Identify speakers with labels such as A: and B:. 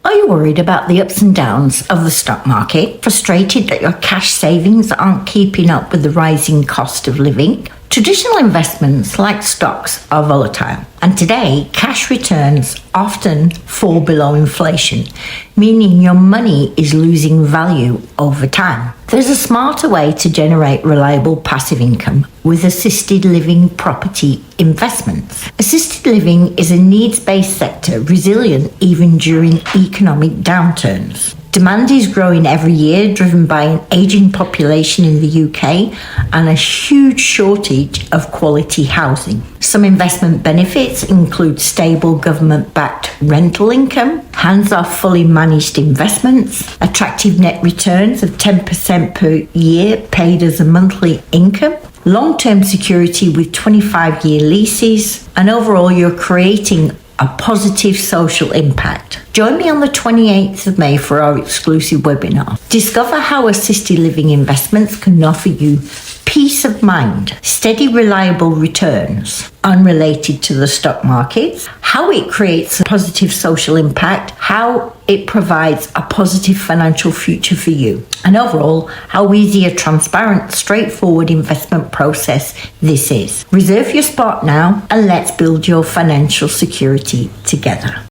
A: Are you worried about the ups and downs of the stock market? Frustrated that your cash savings aren't keeping up with the rising cost of living? Traditional investments like stocks are volatile, and today cash returns often fall below inflation, meaning your money is losing value over time. There's a smarter way to generate reliable passive income with assisted living property investments. Assisted living is a needs-based sector resilient even during economic downturns. Demand is growing every year, driven by an aging population in the UK and a huge shortage of quality housing. Some investment benefits include stable government-backed rental income, hands-off fully managed investments, attractive net returns of 10% per year paid as a monthly income, long-term security with 25-year leases, and overall you're creating a positive social impact. Join me on the 28th of May for our exclusive webinar. Discover how assisted living investments can offer you peace of mind, steady, reliable returns unrelated to the stock markets, how it creates a positive social impact, how it provides a positive financial future for you, and overall, how easy a transparent, straightforward investment process this is. Reserve your spot now and let's build your financial security together.